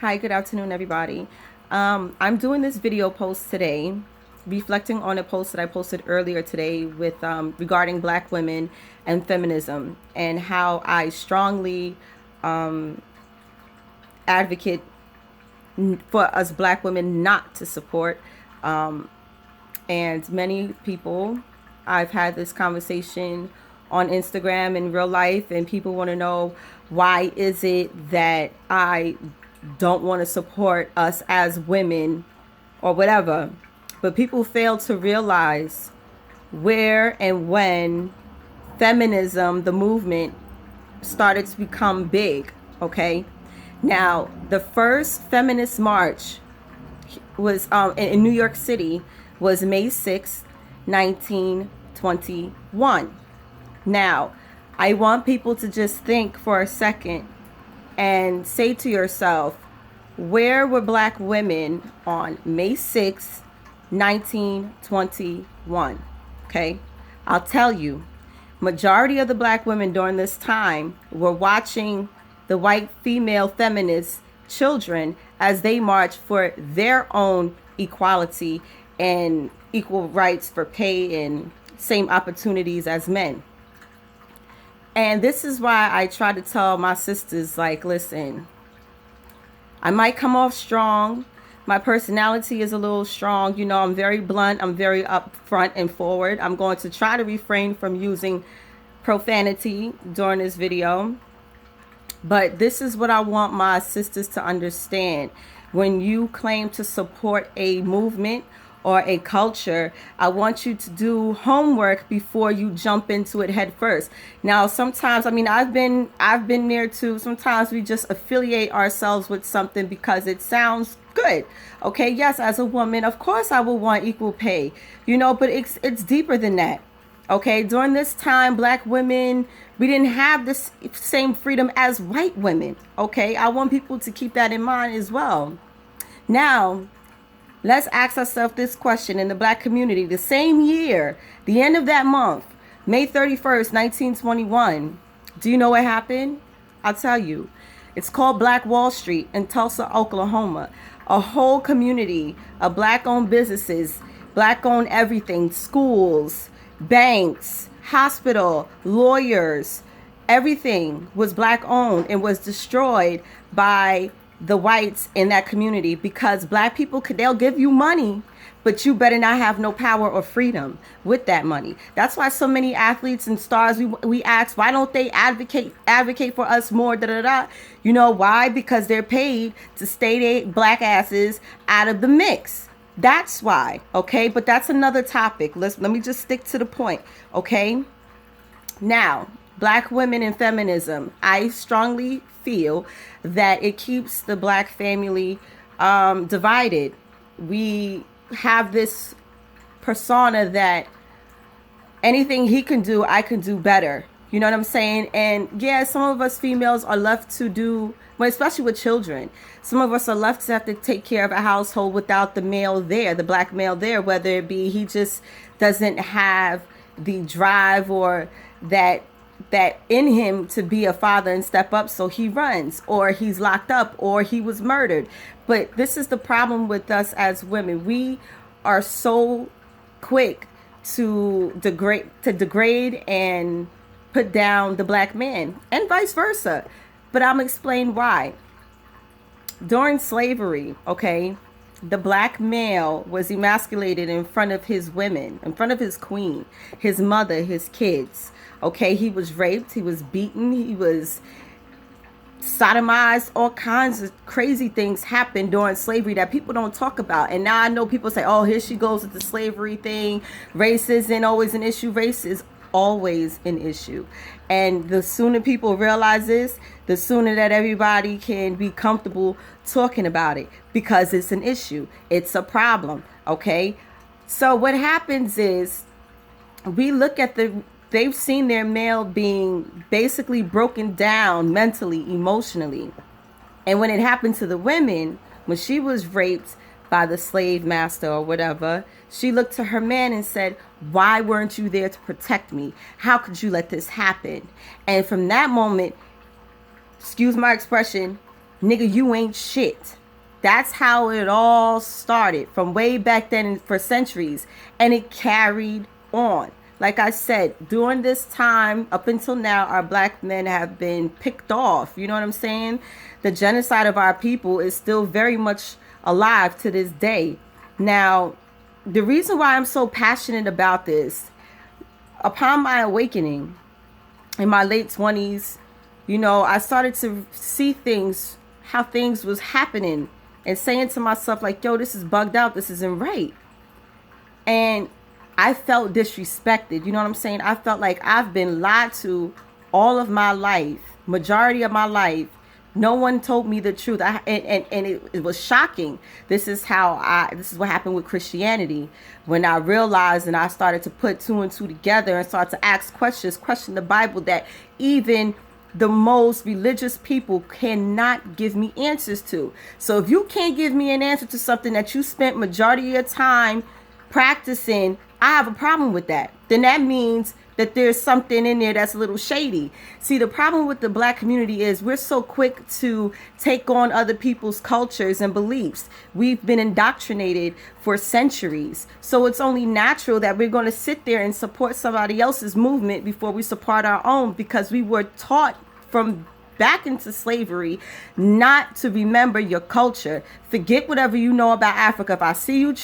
Hi, good afternoon, everybody. I'm doing this video post today, reflecting on a post that I posted earlier today with regarding Black women and feminism, and how I strongly advocate for us Black women not to support. And many people, I've had this conversation on Instagram in real life, and people want to know, why is it that I don't want to support us as women or whatever. But people fail to realize where and when feminism, the movement, started to become big. Okay. Now, the first feminist march was in New York City was May 6th, 1921. Now, I want people to just think for a second and say to yourself, where were Black women on May 6th, 1921? Okay, I'll tell you, majority of the Black women during this time were watching the white female feminist children as they marched for their own equality and equal rights for pay and same opportunities as men. And this is why I try to tell my sisters, like, listen, I might come off strong. My personality is a little strong. You know, I'm very blunt. I'm very upfront and forward. I'm going to try to refrain from using profanity during this video. But this is what I want my sisters to understand. When you claim to support a movement or a culture, I want you to do homework before you jump into it head first. Now, sometimes, I mean, I've been there too. Sometimes we just affiliate ourselves with something because it sounds good. Okay, yes, as a woman, of course I will want equal pay, you know, but it's deeper than that. Okay, during this time, Black women, we didn't have this same freedom as white women. Okay, I want people to keep that in mind as well. Now, let's ask ourselves this question in the Black community. The same year, the end of that month, May 31st, 1921, do you know what happened? I'll tell you. It's called Black Wall Street in Tulsa, Oklahoma. A whole community of Black-owned businesses, Black-owned everything, schools, banks, hospital, lawyers, everything was Black-owned and was destroyed by the whites in that community, because Black people they'll give you money, but you better not have no power or freedom with that money. That's why so many athletes and stars, we ask, why don't they advocate for us more, da da da. You know why? Because they're paid to stay their Black asses out of the mix. That's why. Okay, but that's another topic. Let me just stick to the point. Okay, now, Black women in feminism, I strongly feel that it keeps the Black family divided. We have this persona that anything he can do, I can do better. You know what I'm saying? And yeah, some of us females are left to do, well, especially with children. Some of us are left to have to take care of a household without the male there, the Black male there, whether it be he just doesn't have the drive or that in him to be a father and step up, so he runs, or he's locked up, or he was murdered. But this is the problem with us as women. We are so quick to degrade and put down the Black man, and vice versa. But I'm explain why. During slavery, okay, the Black male was emasculated in front of his women, in front of his queen, his mother, his kids. Okay, he was raped, he was beaten, he was sodomized. All kinds of crazy things happened during slavery that people don't talk about. And now I know people say, oh, here she goes with the slavery thing. Race isn't always an issue. Race is always an issue. And the sooner people realize this, the sooner that everybody can be comfortable talking about it, because it's an issue. It's a problem. Okay, so what happens is we look at they've seen their male being basically broken down mentally, emotionally. And when it happened to the women, when she was raped by the slave master or whatever, she looked to her man and said, why weren't you there to protect me? How could you let this happen? And from that moment, excuse my expression, Nigga, you ain't shit. That's how it all started from way back then for centuries. And it carried on. Like I said, during this time, up until now, our black men have been picked off. You know what I'm saying? The genocide of our people is still very much alive to this day. Now, the reason why I'm so passionate about this, upon my awakening in my late 20s, you know, I started to see things, how things was happening, and saying to myself, like, yo, this is bugged out. This isn't right. And I felt disrespected. You know what I'm saying? I felt like I've been lied to all of my life, majority of my life. No one told me the truth. And it was shocking. This is what happened with Christianity. When I realized and I started to put two and two together and start to ask questions, question the Bible, that even the most religious people cannot give me answers to. So if you can't give me an answer to something that you spent majority of your time practicing, I have a problem with that. Then that means that there's something in there that's a little shady. See, the problem with the black community is we're so quick to take on other people's cultures and beliefs. We've been indoctrinated for centuries. So it's only natural that we're going to sit there and support somebody else's movement before we support our own, because we were taught from back into slavery not to remember your culture. Forget whatever you know about Africa. If I see you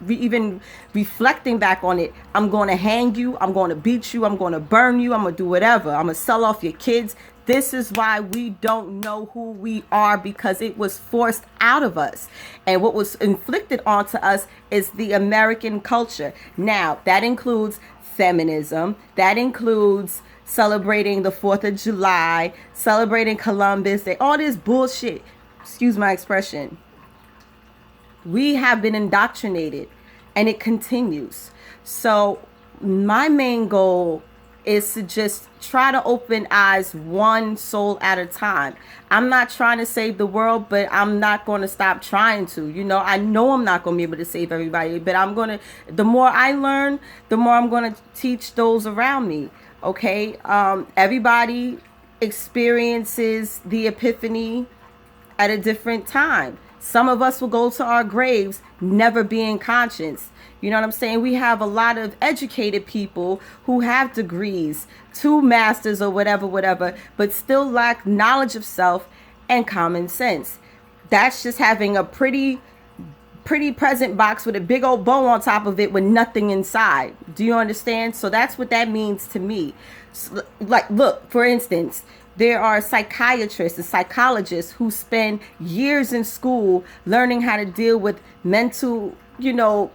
even reflecting back on it, I'm going to hang you, I'm going to beat you, I'm going to burn you, I'm going to do whatever. I'm going to sell off your kids. This is why we don't know who we are, because it was forced out of us. And what was inflicted onto us is the American culture. Now, that includes feminism, that includes celebrating the 4th of July, celebrating Columbus Day, all this bullshit. Excuse my expression. We have been indoctrinated, and it continues. So my main goal is to just try to open eyes one soul at a time. I'm not trying to save the world, but I'm not going to stop trying to. You know I'm not going to be able to save everybody, but the more I learn, the more I'm going to teach those around me. Okay. Everybody experiences the epiphany at a different time. Some of us will go to our graves never being conscious. You know what I'm saying? We have a lot of educated people who have degrees, 2 masters or whatever, but still lack knowledge of self and common sense. That's just having a pretty present box with a big old bow on top of it with nothing inside. Do you understand? So that's what that means to me. So, like, look, for instance, there are psychiatrists and psychologists who spend years in school learning how to deal with mental,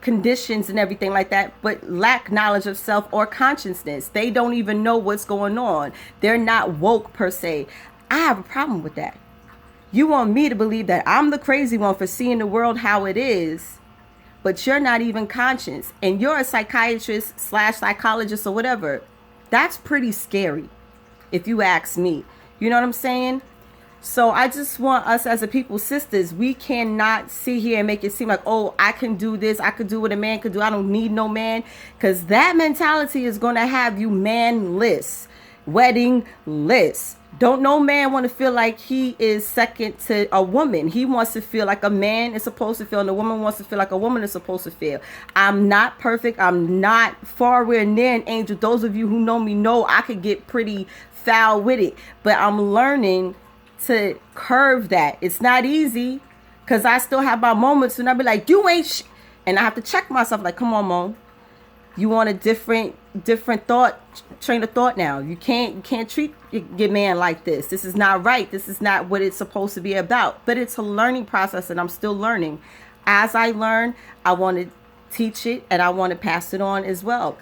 conditions and everything like that, but lack knowledge of self or consciousness. They don't even know what's going on. They're not woke per se. I have a problem with that. You want me to believe that I'm the crazy one for seeing the world how it is, but you're not even conscious, and you're a psychiatrist / psychologist or whatever. That's pretty scary, if you ask me. You know what I'm saying? So I just want us as a people, sisters, we cannot sit here and make it seem like, oh, I can do this, I could do what a man could do, I don't need no man. Because that mentality is going to have you manless, weddingless. Don't no man want to feel like he is second to a woman. He wants to feel like a man is supposed to feel, and a woman wants to feel like a woman is supposed to feel. I'm not perfect. I'm not far near an angel. Those of you who know me know I could get pretty foul with it, but I'm learning to curve that. It's not easy, because I still have my moments when I be like, you ain't and I have to check myself like, come on, Mo. You want a different train of thought now. You can't treat your man like this. This is not right. This is not what it's supposed to be about. But it's a learning process, and I'm still learning. As I learn, I want to teach it, and I want to pass it on as well.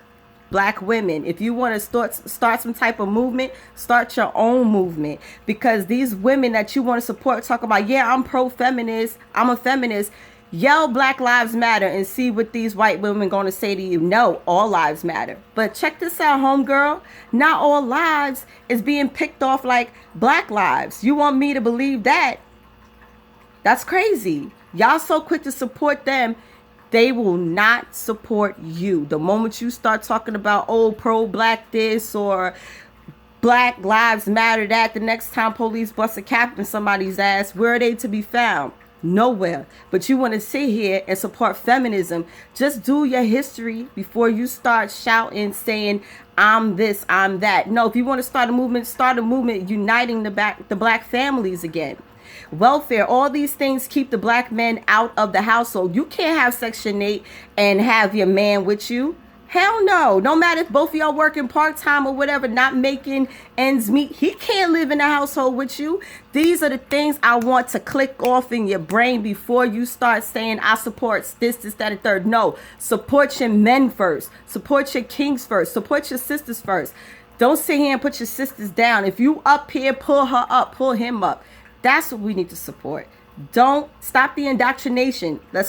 Black women, if you want to start some type of movement, start your own movement, because these women that you want to support talk about, yeah, I'm pro-feminist, I'm a feminist. Yell Black Lives Matter and see what these white women going to say to you. No, all lives matter. But check this out, homegirl. Not all lives is being picked off like black lives. You want me to believe that? That's crazy. Y'all so quick to support them. They will not support you. The moment you start talking about, oh, pro-black this or Black Lives Matter that the next time police bust a cap in somebody's ass, where are they to be found? Nowhere. But you want to sit here and support feminism. Just do your history before you start shouting, saying, I'm this, I'm that. No, if you want to start a movement uniting the black families again. Welfare, all these things keep the black men out of the household. You can't have Section 8 and have your man with you. Hell no. No matter if both of y'all working part-time or whatever, not making ends meet, he can't live in the household with you. These are the things I want to click off in your brain before you start saying, I support this, that, and third. No, support your men first. Support your kings first. Support your sisters first. Don't sit here and put your sisters down. If you up here, pull her up, pull him up. That's what we need to support. Don't stop the indoctrination. Let's